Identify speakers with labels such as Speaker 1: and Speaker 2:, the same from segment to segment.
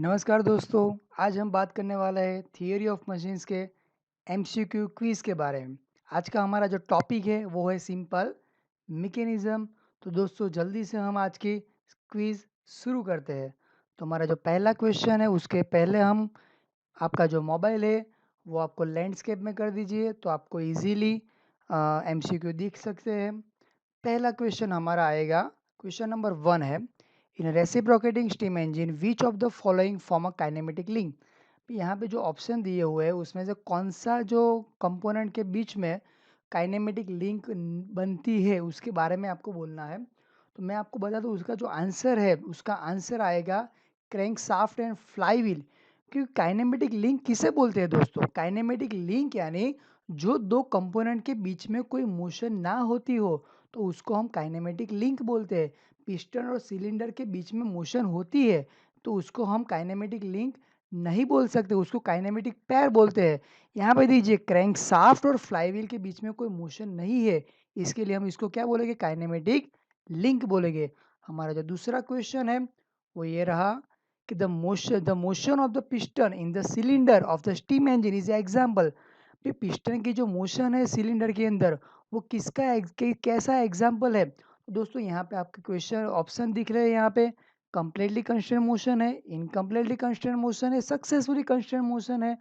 Speaker 1: नमस्कार दोस्तों, आज हम बात करने वाले हैं थियरी ऑफ मशीन्स के एमसीक्यू क्विज़ के बारे में। आज का हमारा जो टॉपिक है वो है सिंपल मैकेनिज़्म। तो दोस्तों जल्दी से हम आज की क्विज़ शुरू करते हैं। तो हमारा जो पहला क्वेश्चन है उसके पहले हम आपका जो मोबाइल है वो आपको लैंडस्केप में कर दीजिए तो आपको ईज़िली एमसीक्यू दिख सकते हैं। पहला क्वेश्चन हमारा आएगा, क्वेश्चन नंबर 1 है, in reciprocating steam engine which of the following form a kinematic link. यहाँ पे जो ऑप्शन दिए हुए हैं उसमें से कौन सा जो कंपोनेंट के बीच में काइनेमेटिक लिंक बनती है उसके बारे में आपको बोलना है। तो मैं आपको बता दूं उसका जो आंसर है उसका आंसर आएगा क्रैंक शाफ्ट एंड फ्लाईव्हील। क्योंकि काइनेमेटिक लिंक किसे बोलते हैं दोस्तों? काइनेमेटिक लिंक यानी जो दो कंपोनेंट के बीच में कोई मोशन ना होती हो तो उसको हम काइनेमेटिक लिंक बोलते हैं। पिस्टन और सिलेंडर के बीच में मोशन होती है तो उसको हम काइनेमेटिक लिंक नहीं बोल सकते, उसको काइनेमेटिक पैर बोलते हैं। यहाँ पे दीजिए क्रैंक शाफ्ट और फ्लाईव्हील के बीच में कोई मोशन नहीं है, इसके लिए हम इसको क्या बोलेंगे? काइनेमेटिक लिंक बोलेंगे। हमारा जो दूसरा क्वेश्चन है वो ये रहा कि the motion of the piston in the cylinder of the steam engine is example. Piston की जो मोशन है सिलेंडर के अंदर वो कैसा एग्जाम्पल है? दोस्तों यहाँ पे आपके क्वेश्चन ऑप्शन दिख रहे हैं, यहाँ पे कंप्लीटली कंस्ट्रेंट मोशन है, इनकम्प्लीटली कंस्ट्रेंट मोशन है, सक्सेसफुली कंस्ट्रेंट मोशन है।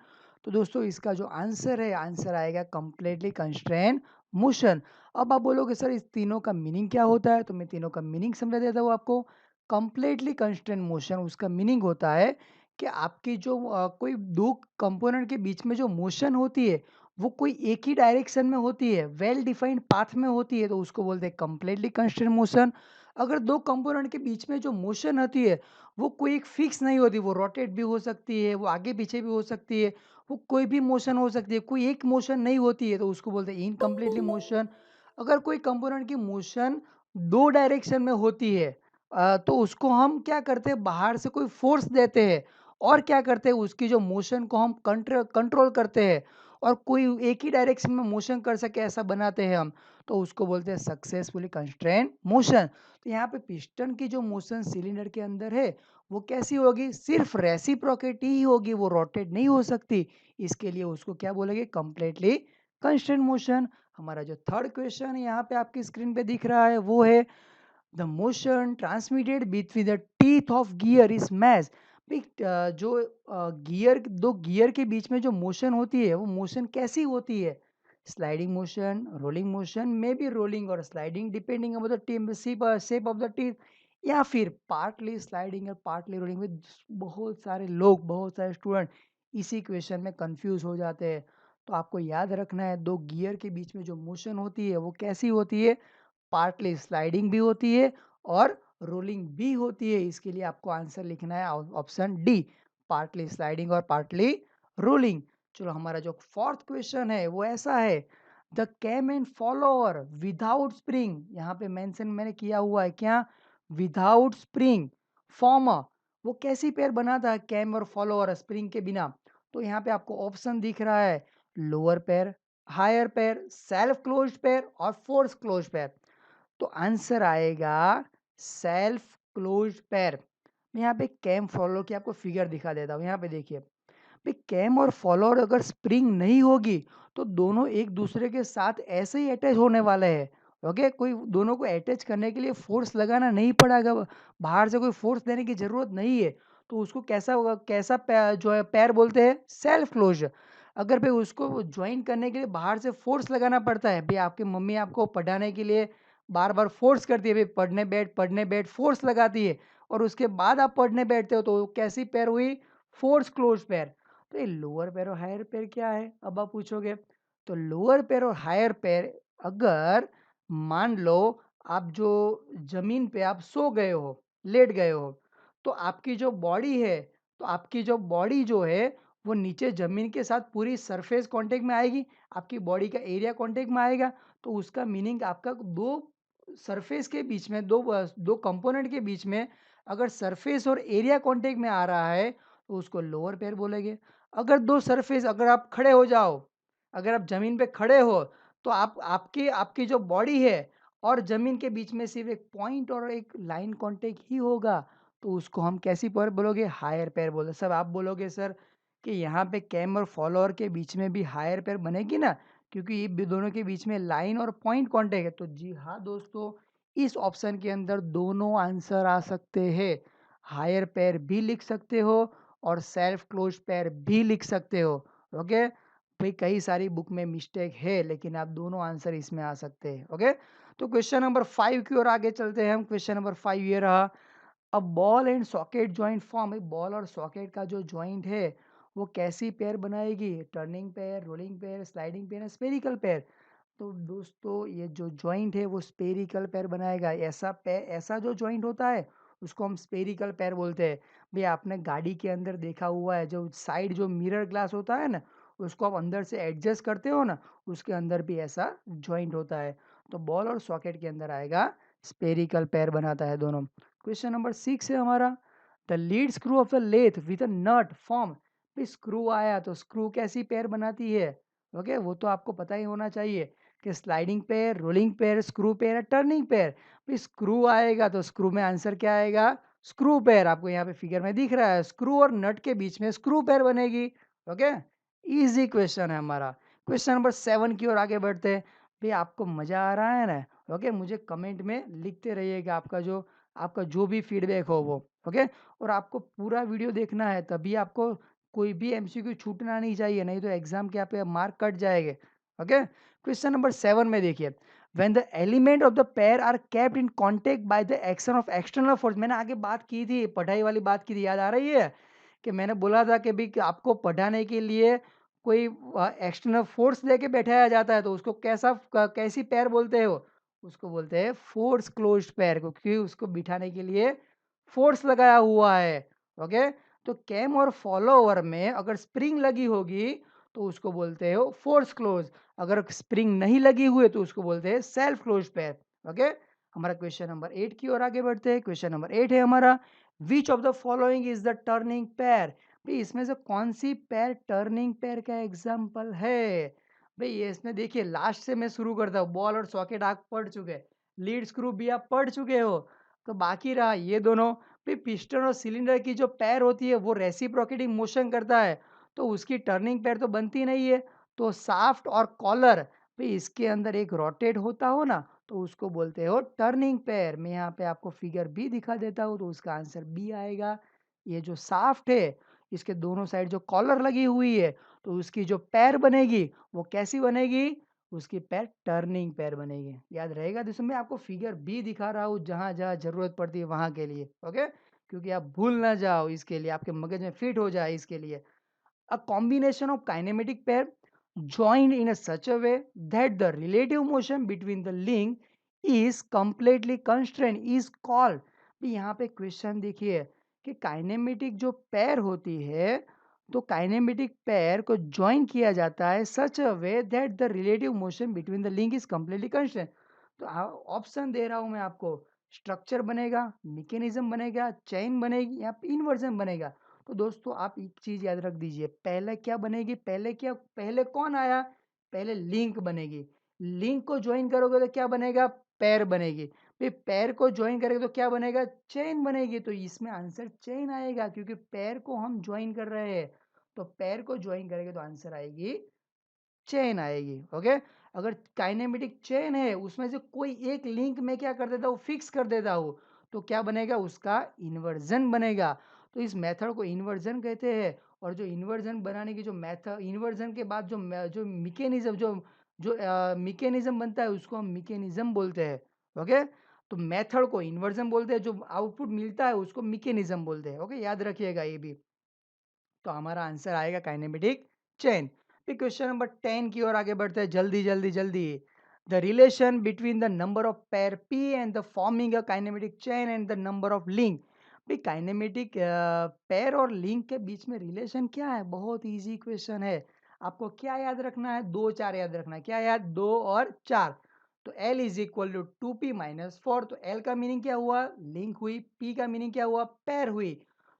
Speaker 1: तो दोस्तों इसका जो आंसर है आंसर आएगा कंप्लीटली कंस्ट्रेंट मोशन। अब आप बोलोगे सर इस तीनों का मीनिंग क्या होता है? तो मैं तीनों का मीनिंग समझा देता हूँ आपको। कंप्लीटली कंस्ट्रेंट मोशन उसका मीनिंग होता है कि आपकी जो कोई दो कंपोनेंट के बीच में जो मोशन होती है वो कोई एक ही डायरेक्शन में होती है, वेल डिफाइंड पाथ में होती है, तो उसको बोलते हैं कंप्लीटली कंस्ट्रेंट मोशन। अगर दो कंपोनेंट के बीच में जो मोशन होती है वो कोई एक फिक्स नहीं होती, वो रोटेट भी हो सकती है, वो आगे पीछे भी हो सकती है, वो कोई भी मोशन हो सकती है, कोई एक मोशन नहीं होती है, तो उसको बोलते हैं इनकम्प्लीटली मोशन। अगर कोई कंपोनेंट की मोशन दो डायरेक्शन में होती है तो उसको हम क्या करते हैं? बाहर से कोई फोर्स देते हैं और क्या करते हैं? उसकी जो मोशन को हम कंट्रोल करते हैं और कोई एक ही डायरेक्शन में मोशन कर सके ऐसा बनाते हैं हम, तो उसको बोलते हैं सक्सेसफुली कंस्ट्रेंट मोशन। तो यहाँ पे पिस्टन की जो मोशन सिलेंडर के अंदर है वो कैसी होगी? सिर्फ रेसिप्रोकेट ही होगी, वो रोटेट नहीं हो सकती। इसके लिए उसको क्या बोलेंगे? Completely constraint motion. हमारा जो थर्ड क्वेश्चन यहाँ पे आपकी स्क्रीन पे दिख रहा है वो है the motion transmitted between the teeth of gear is match. जो गियर दो गियर के बीच में जो मोशन होती है वो मोशन कैसी होती है? Sliding motion, rolling motion, may be rolling और sliding depending on the team shape of the teeth, या फिर पार्टली स्लाइडिंग और पार्टली रोलिंग में। बहुत सारे लोग, बहुत सारे स्टूडेंट इसी क्वेश्चन में कंफ्यूज हो जाते हैं। तो आपको याद रखना है दो गियर के बीच में जो मोशन होती है वो कैसी होती है? पार्टली स्लाइडिंग भी होती है और रोलिंग भी होती है। इसके लिए आपको आंसर लिखना है ऑप्शन डी, पार्टली स्लाइडिंग और पार्टली रोलिंग। चलो हमारा जो फोर्थ क्वेश्चन है वो ऐसा है, the cam and follower without spring, यहाँ पे मेंशन मैंने किया हुआ है क्या? विदाउट स्प्रिंग फॉर्म वो कैसी पेयर बनाता है? कैम और फॉलोअर स्प्रिंग के बिना। तो यहाँ पे आपको ऑप्शन दिख रहा है, lower pair, higher pair, self closed pair और फोर्स क्लोज्ड पेयर। तो आंसर आएगा सेल्फ क्लोज्ड पैर। मैं यहाँ पे कैम फॉलोअर की आपको फिगर दिखा देता हूँ। यहाँ पे देखिए भाई, कैम और फॉलोअर अगर स्प्रिंग नहीं होगी तो दोनों एक दूसरे के साथ ऐसे ही अटैच होने वाले हैं। ओके, कोई दोनों को अटैच करने के लिए फोर्स लगाना नहीं पड़ेगा, बाहर से कोई फोर्स देने की जरूरत नहीं है। तो उसको कैसा होगा? कैसा जो है पैर बोलते हैं? Self close. अगर भाई उसको ज्वाइन करने के लिए बाहर से फोर्स लगाना पड़ता है, भाई आपकी मम्मी आपको पढ़ाने के लिए बार बार फोर्स करती है, भाई पढ़ने बैठ फोर्स लगाती है, और उसके बाद आप पढ़ने बैठते हो, तो कैसी पैर हुई? फोर्स क्लोज पैर। तो ये लोअर पैर और हायर पैर क्या है अब आप पूछोगे? तो लोअर पैर और हायर पैर, अगर मान लो आप जो जमीन पे आप सो गए हो, लेट गए हो, तो आपकी जो बॉडी है, तो आपकी जो बॉडी जो है वो नीचे जमीन के साथ पूरी सरफेस कांटेक्ट में आएगी, आपकी बॉडी का एरिया कांटेक्ट में आएगा। तो उसका मीनिंग आपका दो सरफेस के बीच में, दो कंपोनेंट के बीच में अगर सरफेस और एरिया कांटेक्ट में आ रहा है तो उसको लोअर पैर बोलेंगे। अगर दो सरफेस, अगर आप खड़े हो जाओ, अगर आप ज़मीन पे खड़े हो, तो आप आपकी आपकी जो बॉडी है और ज़मीन के बीच में सिर्फ़ एक पॉइंट और एक लाइन कांटेक्ट ही होगा, तो उसको हम कैसी पेयर बोलोगे? हायर पेयर बोलो। सब आप बोलोगे सर कि यहाँ पे कैम और फॉलोअर के बीच में भी हायर पेयर बनेगी ना, क्योंकि ये दोनों के बीच में लाइन और पॉइंट कॉन्टैक्ट है। तो जी हाँ दोस्तों, इस ऑप्शन के अंदर दोनों आंसर आ सकते हैं। हायर पेयर भी लिख सकते हो और सेल्फ क्लोज पेयर भी लिख सकते हो। ओके, भाई कई सारी बुक में मिस्टेक है, लेकिन आप दोनों आंसर इसमें आ सकते हैं। ओके, तो क्वेश्चन नंबर 5 की ओर आगे चलते हैं हम। क्वेश्चन नंबर 5 ये रहा, अब ball and socket joint form. Ball और सॉकेट का जो जॉइंट है वो कैसी पेयर बनाएगी? Turning pair, rolling pair, sliding pair, spherical pair. तो दोस्तों ये जो जॉइंट है वो स्पेरिकल पेयर बनाएगा। ऐसा जो जॉइंट होता है उसको हम स्पेरिकल पेयर बोलते हैं। भाई आपने गाड़ी के अंदर देखा हुआ है, जो साइड जो मिरर ग्लास होता है ना, उसको आप अंदर से एडजस्ट करते हो ना, उसके अंदर भी ऐसा जॉइंट होता है। तो बॉल और सॉकेट के अंदर आएगा स्पेरिकल पेयर बनाता है दोनों। क्वेश्चन नंबर 6 है हमारा, the lead screw of the lathe with a nut form. भाई स्क्रू आया तो स्क्रू कैसी पेयर बनाती है? ओके, वो तो आपको पता ही होना चाहिए कि sliding pair, rolling pair, screw pair या टर्निंग पेयर। भाई स्क्रू आएगा तो स्क्रू में आंसर क्या आएगा? Screw pair. आपको यहाँ पे फिगर में दिख रहा है, स्क्रू और नट के बीच में स्क्रू पेयर बनेगी। ओके, इजी क्वेश्चन है हमारा। क्वेश्चन नंबर 7 की ओर आगे बढ़ते हैं। भाई आपको मजा आ रहा है ना? ओके, मुझे कमेंट में लिखते रहिएगा आपका जो भी फीडबैक हो वो। ओके, और आपको पूरा वीडियो देखना है, तभी आपको कोई भी एमसीक्यू छूटना नहीं चाहिए, नहीं तो एग्जाम के पे मार्क कट जाएंगे। ओके, क्वेश्चन नंबर 7 में देखिए, when the element of the pair are kept in contact by the action of external force. मैंने आगे बात की थी, पढ़ाई वाली बात की थी, याद आ रही है कि मैंने बोला था कि भी कि आपको पढ़ाने के लिए कोई एक्सटर्नल फोर्स लेके बैठाया जाता है तो उसको कैसी पेयर बोलते हो? उसको बोलते हैं फोर्स क्लोज्ड पेयर, क्योंकि उसको बिठाने के लिए फोर्स लगाया हुआ है। ओके, तो कैम और फॉलोअर में अगर स्प्रिंग लगी होगी तो उसको बोलते हो फोर्स क्लोज। अगर स्प्रिंग नहीं लगी हुई है तो उसको बोलते हैं सेल्फ क्लोज पेयर। ओके, हमारा क्वेश्चन नंबर 8 की ओर आगे बढ़ते हैं। क्वेश्चन नंबर 8 है हमारा, which of the following is the turning pair. भाई इसमें से कौन सी पेयर टर्निंग पेयर का एग्जाम्पल है? भाई ये इसमें देखिए, लास्ट से मैं शुरू करता हूँ। बॉल और सॉकेट आप पढ़ चुके, लीड स्क्रू भी आप पढ़ चुके हो, तो बाकी रहा ये दोनों। भाई पिस्टन और सिलेंडर की जो पैर होती है वो रेसिप्रोकेटिंग मोशन करता है, तो उसकी टर्निंग पैर तो बनती नहीं है। तो साफ्ट और कॉलर, भाई इसके अंदर एक रोटेट होता हो ना, तो उसको बोलते हो टर्निंग पैर। मैं यहाँ पे आपको फिगर भी दिखा देता हूँ, तो उसका आंसर बी आएगा। ये जो साफ्ट है, इसके दोनों साइड जो कॉलर लगी हुई है, तो उसकी जो पैर बनेगी वो कैसी बनेगी? उसकी पैर टर्निंग पैर बनेगी। याद रहेगा दोस्तों, मैं आपको फिगर भी दिखा रहा हूँ जहाँ जहाँ जरूरत पड़ती है वहाँ के लिए। ओके, क्योंकि आप भूल ना जाओ, इसके लिए आपके मगज में फिट हो जाए इसके लिए। A combination of kinematic pair joined in a such a way that the relative motion between the link is completely constrained is called। भी यहाँ पे क्वेश्चन देखिए कि काइनेमेटिक जो पेयर होती है, तो काइनेमेटिक पेयर को ज्वाइन किया जाता है such a way that the relative motion between the link is completely constant. तो ऑप्शन दे रहा हूँ मैं आपको, स्ट्रक्चर बनेगा, मैकेनिज्म बनेगा, चेन बनेगी या इन्वर्जन बनेगा। तो दोस्तों आप एक चीज याद रख दीजिए, पहले क्या बनेगी? पहले कौन आया? पहले लिंक बनेगी। लिंक को ज्वाइन करोगे तो क्या बनेगा? पैर बनेगी। फिर पैर को ज्वाइन करेंगे तो क्या बनेगा? चेन बनेगी। तो इसमें आंसर चेन आएगा, क्योंकि पैर को हम ज्वाइन कर रहे हैं। तो पैर को ज्वाइन करेंगे तो आंसर आएगी चेन आएगी। ओके, अगर काइनेमेटिक चेन है, उसमें से कोई एक लिंक में क्या कर देता हूँ? फिक्स कर देता हूँ, तो क्या बनेगा? उसका इन्वर्जन बनेगा। तो इस मेथड को इन्वर्जन कहते हैं। और जो इन्वर्जन बनाने की जो मेथड, इन्वर्जन के बाद जो मैकेनिज्म जो मैकेनिज्म बनता है उसको हम मैकेनिज्म बोलते हैं। ओके, तो मेथड को इन्वर्जन बोलते हैं, जो आउटपुट मिलता है उसको मैकेनिज्म बोलते हैं। ओके, याद रखिएगा ये भी। तो हमारा आंसर आएगा काइनेमेटिक चेन। फिर क्वेश्चन नंबर 10 की ओर आगे बढ़ते हैं, जल्दी जल्दी जल्दी। The relation between the number of pair P and the forming a kinematic chain and the number of link. भाई काइनेमेटिक पेयर और लिंक के बीच में रिलेशन क्या है? बहुत इजी क्वेश्चन है। आपको क्या याद रखना है? दो चार याद रखना है। क्या याद? दो और चार। तो L is equal to 2p-4। तो L का मीनिंग क्या हुआ? लिंक हुई। P का मीनिंग क्या हुआ? पेयर हुई।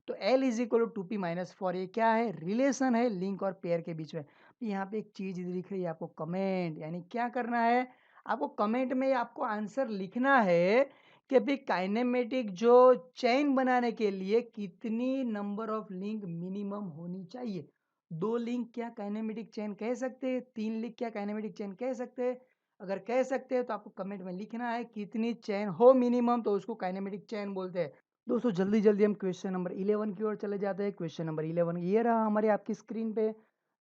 Speaker 1: तो L is equal to 2p-4, ये क्या है? रिलेशन है लिंक और पेयर के बीच में। यहाँ पे एक चीज दिख रही है आपको, कमेंट। यानी क्या करना है? आपको कमेंट में आपको आंसर लिखना है कि भाई काइनेमेटिक जो चेन बनाने के लिए कितनी नंबर ऑफ लिंक मिनिमम होनी चाहिए। 2 लिंक क्या काइनेमेटिक चेन कह सकते हैं? 3 लिंक क्या काइनेमेटिक चेन कह सकते हैं? अगर कह सकते हैं तो आपको कमेंट में लिखना है कितनी चेन हो मिनिमम, तो उसको काइनेमेटिक चेन बोलते हैं। दोस्तों जल्दी-जल्दी हम क्वेश्चन नंबर 11 की ओर चले जाते हैं। क्वेश्चन नंबर 11 ये रहा हमारे आपकी स्क्रीन पे।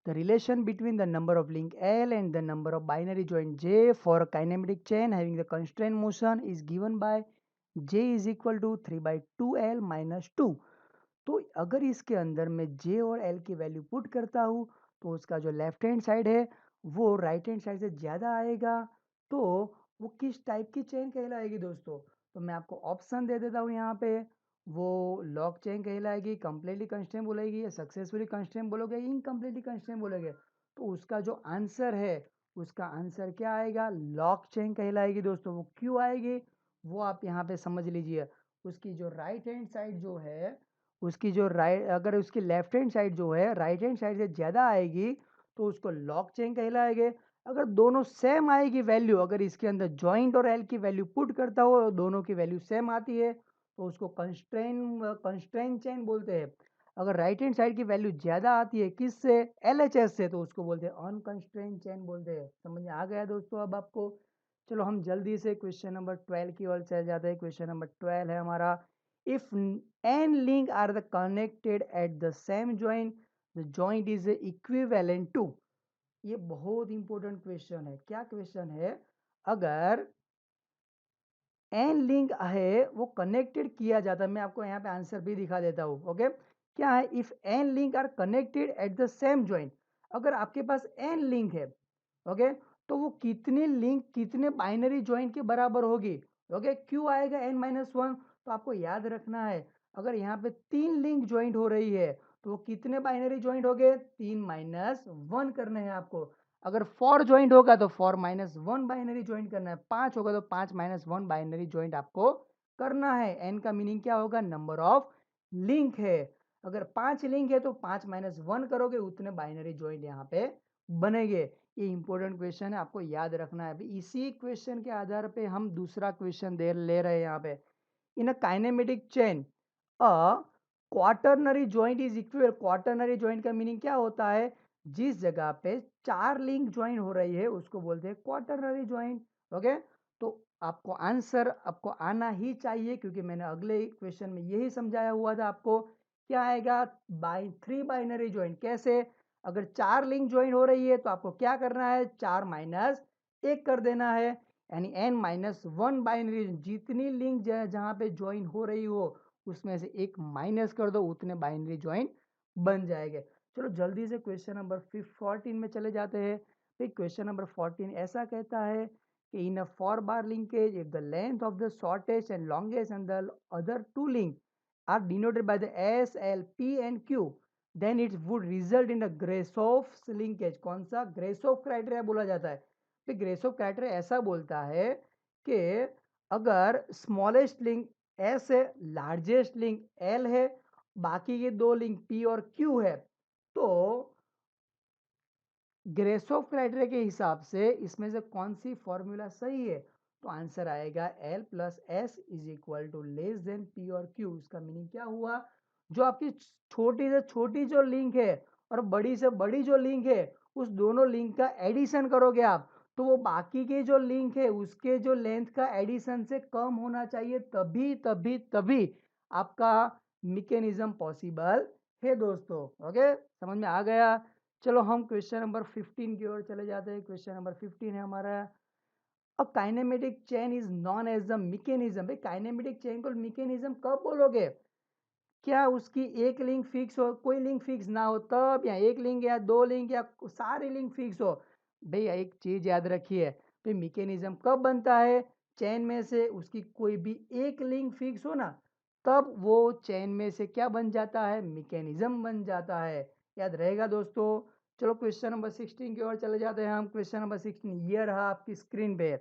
Speaker 1: The relation between the number of link L and the number of binary joint J for a kinematic chain having the constraint motion is given by J is equal to 3/2L minus 2। तो अगर इसके अंदर मैं J और L की value put करता हूँ तो उसका जो लेफ्ट हैंड साइड है वो राइट हैंड साइड से ज़्यादा आएगा, तो वो किस टाइप की चेन कहलाएगी दोस्तों? तो मैं आपको ऑप्शन दे देता हूँ यहाँ पे। वो लॉक चेन कहलाएगी, कंप्लीटली कंस्ट्रेंट बोलेगी, या सक्सेसफुली कंस्ट्रेंट बोलोगे, इनकम्प्लीटली कंस्ट्रेंट बोलोगे। तो उसका जो आंसर है उसका आंसर क्या आएगा? लॉक चेन कहलाएगी दोस्तों। वो क्यों आएगी वो आप यहाँ पे समझ लीजिए। उसकी जो राइट हैंड साइड जो है, उसकी जो राइट अगर उसकी लेफ्ट हैंड साइड जो है राइट हैंड साइड से ज़्यादा आएगी तो उसको लॉक चेन कहलाएगा। अगर दोनों सेम आएगी वैल्यू, अगर इसके अंदर जॉइंट और एल की वैल्यू पुट करता हो और दोनों की वैल्यू सेम आती है तो उसको कंस्ट्रेंट चेन बोलते हैं। अगर राइट हैंड साइड की वैल्यू ज़्यादा आती है किससे? एलएचएस से, तो उसको बोलते हैं अनकंस्ट्रेंट चेन बोलते हैं। समझ में आ गया दोस्तों अब आपको? चलो हम जल्दी से क्वेश्चन नंबर 12 की ओर चले जाते हैं। क्वेश्चन नंबर 12 है हमारा, if n link are the connected at the same joint, the joint is equivalent to। ये बहुत इंपॉर्टेंट क्वेश्चन है। क्या क्वेश्चन है? अगर एन लिंक है वो कनेक्टेड किया जाता है, मैं आपको यहाँ पे आंसर भी दिखा देता हूँ। ओके, क्या है? If N link are connected at the same joint, अगर आपके पास एन लिंक है, ओके, तो वो कितने लिंक कितने बाइनरी जॉइंट के बराबर होगी? ओके, क्यों आएगा एन माइनस वन? तो आपको याद रखना है, अगर यहाँ पे 3 लिंक ज्वाइंट हो रही है तो वो कितने बाइनरी ज्वाइंट हो गए? 3 माइनस वन करने हैं आपको। अगर 4 ज्वाइंट होगा तो 4 माइनस वन बाइनरी ज्वाइंट करना है, 5 होगा तो 5 माइनस वन बाइनरी ज्वाइंट आपको करना है। एन का मीनिंग क्या होगा? नंबर ऑफ लिंक है। अगर 5 लिंक है तो 5 माइनस वन करोगे उतने बाइनरी ज्वाइंट यहाँ पे बनेंगे। ये इंपॉर्टेंट क्वेश्चन है, आपको याद रखना है। अभी इसी क्वेश्चन के आधार पे हम दूसरा क्वेश्चन ले रहे हैं यहाँ पे। In a kinematic chain a quaternary joint is equal. Quaternary joint का मीनिंग क्या होता है? जिस जगह पे 4 लिंक ज्वाइन हो रही है उसको बोलते हैं क्वाटरनरी ज्वाइंट। ओके, तो आपको आंसर आपको आना ही चाहिए क्योंकि मैंने अगले क्वेश्चन में यही समझाया हुआ था आपको। क्या आएगा? By 3 binary joint. कैसे? अगर 4 लिंक ज्वाइन हो रही है तो आपको क्या करना है? 4 माइनस 1 कर देना है, यानी n माइनस वन बाइनरी। जितनी लिंक जहाँ पे ज्वाइन हो रही हो उसमें से एक माइनस कर दो, उतने बाइनरी ज्वाइन बन जाएंगे। चलो जल्दी से क्वेश्चन नंबर 14 में चले जाते हैं। फिर क्वेश्चन नंबर 14 ऐसा कहता है कि in a four bar linkage if the length of the shortest and longest and the other two link are denoted by the S L P and Q, then it would result in a Grashof linkage. कौन सा ग्रेसोफ criteria बोला जाता है? तो ग्रेसोफ criteria ऐसा बोलता है कि अगर स्मॉलेस्ट लिंक एस है, लार्जेस्ट लिंक एल है, बाकी के दो लिंक पी और क्यू है, तो ग्रेसोफ क्राइटेरिया के हिसाब से इसमें से कौन सी फॉर्मूला सही है? तो आंसर आएगा L plus S is equal to less than P और क्यू। इसका मीनिंग क्या हुआ? जो आपकी छोटी से छोटी जो लिंक है और बड़ी से बड़ी जो लिंक है उस दोनों लिंक का एडिशन करोगे आप, तो वो बाकी के जो लिंक है उसके जो लेंथ का एडिशन से कम होना चाहिए, तभी तभी तभी आपका मैकेनिज्म पॉसिबल है दोस्तों। ओके, समझ में आ गया? चलो हम क्वेश्चन नंबर 15 की ओर चले जाते हैं। क्वेश्चन नंबर 15 है हमारा, a kinematic chain is known as the mechanism. भाई काइनेमेटिक चेन को मैकेनिज्म कब बोलोगे? क्या उसकी एक लिंक फिक्स हो, कोई लिंक फिक्स ना हो तब, या एक लिंक या दो लिंक या सारे लिंक फिक्स हो? भैया एक चीज याद रखिए, तो मैकेनिज्म कब बनता है? चेन में से उसकी कोई भी एक लिंक फिक्स हो ना, तब वो चेन में से क्या बन जाता है? मैकेनिज्म बन जाता है। याद रहेगा दोस्तों? चलो क्वेश्चन नंबर 16 की ओर चले जाते हैं हम। क्वेश्चन नंबर 16 ये रहा आपकी स्क्रीन पे।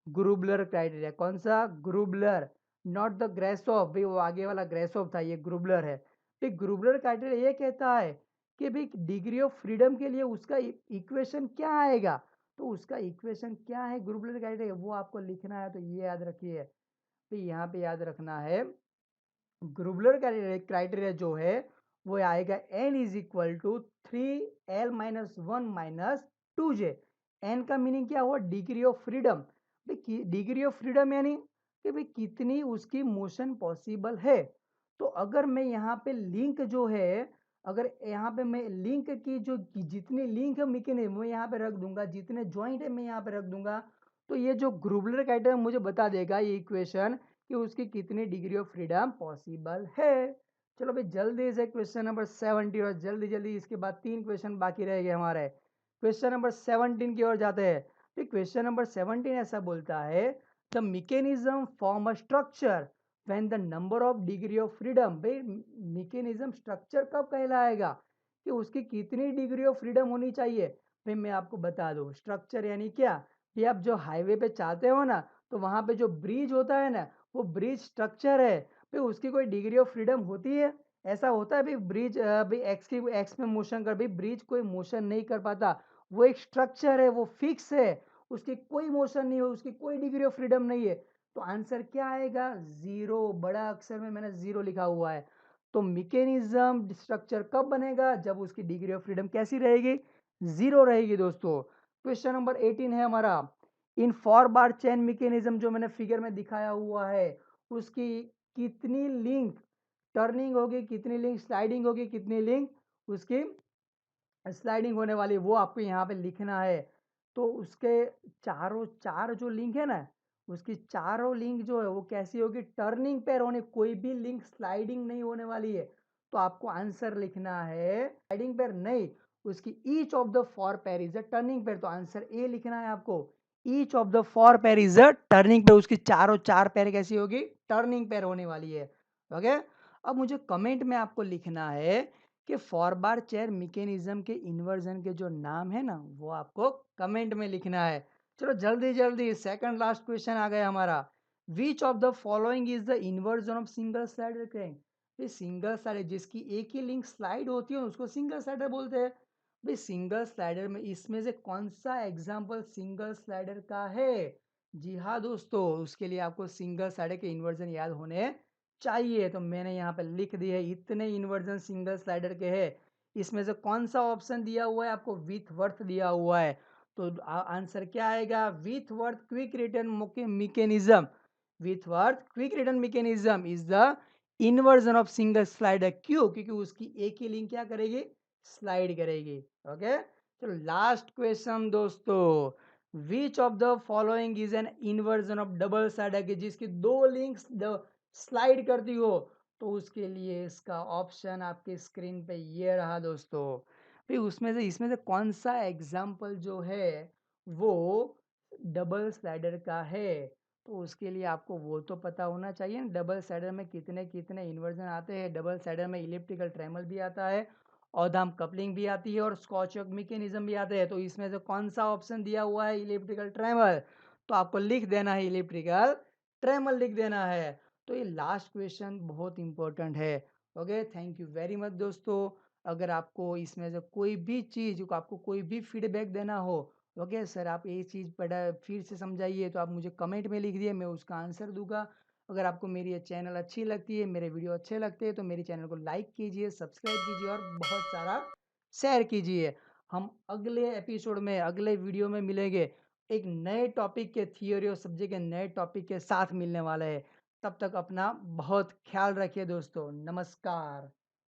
Speaker 1: ग्रुबलर क्राइटेरिया। कौन सा? ग्रुबलर, नॉट द ग्रेसोफ। भाई वो आगे वाला ग्रेसोफ था, ये ग्रुबलर है। भाई ग्रुबलर क्राइटेरिया ये कहता है कि भाई डिग्री ऑफ फ्रीडम के लिए उसका इक्वेशन क्या आएगा? तो उसका इक्वेशन क्या है ग्रुबलर क्राइटेरिया वो आपको लिखना है, तो ये याद रखिए। तो यहाँ पे याद रखना है ग्रुबलर क्राइटेरिया जो है वो आएगा n is equal to 3l-1 - 2j। n का मीनिंग क्या हुआ? Degree of freedom. Degree of freedom यानी कि भाई कितनी उसकी मोशन पॉसिबल है। तो अगर मैं यहाँ पे लिंक जो है, अगर यहाँ पे मैं लिंक की जो जितने लिंक है मैकेनिज्म मैं यहाँ पे रख दूंगा, जितने जॉइंट है मैं यहाँ पे रख दूंगा, तो ये जो ग्रुबलर क्राइटेरिया मुझे बता देगा ये इक्वेशन कि उसकी कितनी डिग्री ऑफ फ्रीडम पॉसिबल है। चलो भाई जल्दी से क्वेश्चन नंबर 17 और जल्दी जल्दी इसके बाद 3 क्वेश्चन बाकी रह गए हमारे। क्वेश्चन नंबर 17 की ओर जाते हैं। तो क्वेश्चन नंबर 17 ऐसा बोलता है the mechanism form a structure when the number of degree of freedom. भाई मैकेनिज्म स्ट्रक्चर कब कहलाएगा कि उसकी कितनी डिग्री ऑफ फ्रीडम होनी चाहिए। भाई मैं आपको बता दूं स्ट्रक्चर यानी क्या। भाई आप जो हाईवे पे चाहते हो ना, तो वहां पे जो ब्रिज होता है ना, वो ब्रिज स्ट्रक्चर है। भाई उसकी कोई डिग्री ऑफ फ्रीडम होती है? ऐसा होता है भाई ब्रिज भाई एक्स में मोशन कर, भाई ब्रिज कोई मोशन नहीं कर पाता। वो एक स्ट्रक्चर है, वो फिक्स है, उसकी कोई मोशन नहीं हो, उसकी कोई डिग्री ऑफ फ्रीडम नहीं है। तो आंसर क्या आएगा? जीरो। बड़ा अक्षर में मैंने जीरो लिखा हुआ है। तो मैकेनिज्म स्ट्रक्चर कब बनेगा? जब उसकी डिग्री ऑफ फ्रीडम कैसी रहेगी? जीरो रहेगी दोस्तों। क्वेश्चन नंबर 18 है हमारा। In for bar chain mechanism जो मैंने फिगर में दिखाया हुआ है, उसकी कितनी लिंक टर्निंग होगी, कितनी लिंक स्लाइडिंग होगी, कितनी लिंक उसकी स्लाइडिंग होने वाली, वो आपको यहाँ पे लिखना है। तो उसके चारों चार जो लिंक है ना, उसकी चारों लिंक जो है वो कैसी होगी? टर्निंग पेयर होने, कोई भी लिंक स्लाइडिंग नहीं होने वाली है। तो आपको आंसर लिखना है स्लाइडिंग पेयर नहीं, उसकी each of the four pair is a turning pair. तो आंसर ए लिखना है आपको। Each of the four pair is a turning pair, उसकी चारों चार पेयर कैसी होगी? टर्निंग पेयर होने वाली है। ओके। अब मुझे कमेंट में आपको लिखना है कि फॉरबार चेयर मैकेनिज्म के इन्वर्जन के जो नाम है ना, वो आपको कमेंट में लिखना है। चलो जल्दी जल्दी सेकंड लास्ट क्वेश्चन आ गया हमारा। Which of the following is the inversion of single slider crank. ये सिंगल स्लाइडर जिसकी एक ही लिंक स्लाइड होती है उसको सिंगल स्लाइडर बोलते हैं। भाई सिंगल स्लाइडर में इसमें से कौन सा एग्जाम्पल सिंगल स्लाइडर का है? जी हाँ दोस्तों, उसके लिए आपको सिंगल स्लाइडर के इन्वर्जन याद होने चाहिए। तो मैंने यहाँ पे लिख दिया है इतने इन्वर्जन सिंगल स्लाइडर के हैं। इसमें से कौन सा ऑप्शन दिया हुआ है आपको? विथवर्थ दिया हुआ है। तो आंसर क्या आएगा? Whitworth quick return mechanism. Whitworth quick return mechanism is the inversion of single slider. क्यों? क्योंकि उसकी एक ही लिंक क्या करेगी? स्लाइड करेगी। ओके। चलो लास्ट क्वेश्चन दोस्तों। Which of the following is an inversion of double cider, जिसकी दो लिंक्स स्लाइड करती हो। तो उसके लिए इसका ऑप्शन आपके स्क्रीन पे ये रहा दोस्तों। भाई उसमें से इसमें से कौन सा एग्जाम्पल जो है वो डबल स्लाइडर का है? तो उसके लिए आपको वो तो पता होना चाहिए ना, डबल स्लाइडर में कितने कितने इन्वर्जन आते हैं। डबल स्लाइडर में इलिप्टिकल ट्रेमल भी आता है, ऑधाम कपलिंग भी आती है और स्कॉचक मैकेनिज्म भी आते हैं। तो इसमें से कौन सा ऑप्शन दिया हुआ है? इलिप्टिकल ट्रेमल। तो आपको लिख देना है इलिप्टिकल ट्रेमल लिख देना है। तो ये लास्ट क्वेश्चन बहुत इंपॉर्टेंट है। Okay, thank you very much दोस्तों। अगर आपको इसमें से कोई भी चीज़, आपको कोई भी फीडबैक देना हो, ओके सर आप ये चीज़ पढ़ा फिर से समझाइए, तो आप मुझे कमेंट में लिख दिए, मैं उसका आंसर दूंगा। अगर आपको मेरी ये चैनल अच्छी लगती है, मेरे वीडियो अच्छे लगते हैं, तो मेरी चैनल को लाइक कीजिए, सब्सक्राइब कीजिए और बहुत सारा शेयर कीजिए। हम अगले एपिसोड में, अगले वीडियो में मिलेंगे एक नए टॉपिक के, थियोरी और सब्जेक्ट के नए टॉपिक के साथ मिलने वाला है। तब तक अपना बहुत ख्याल रखिए दोस्तों। नमस्कार।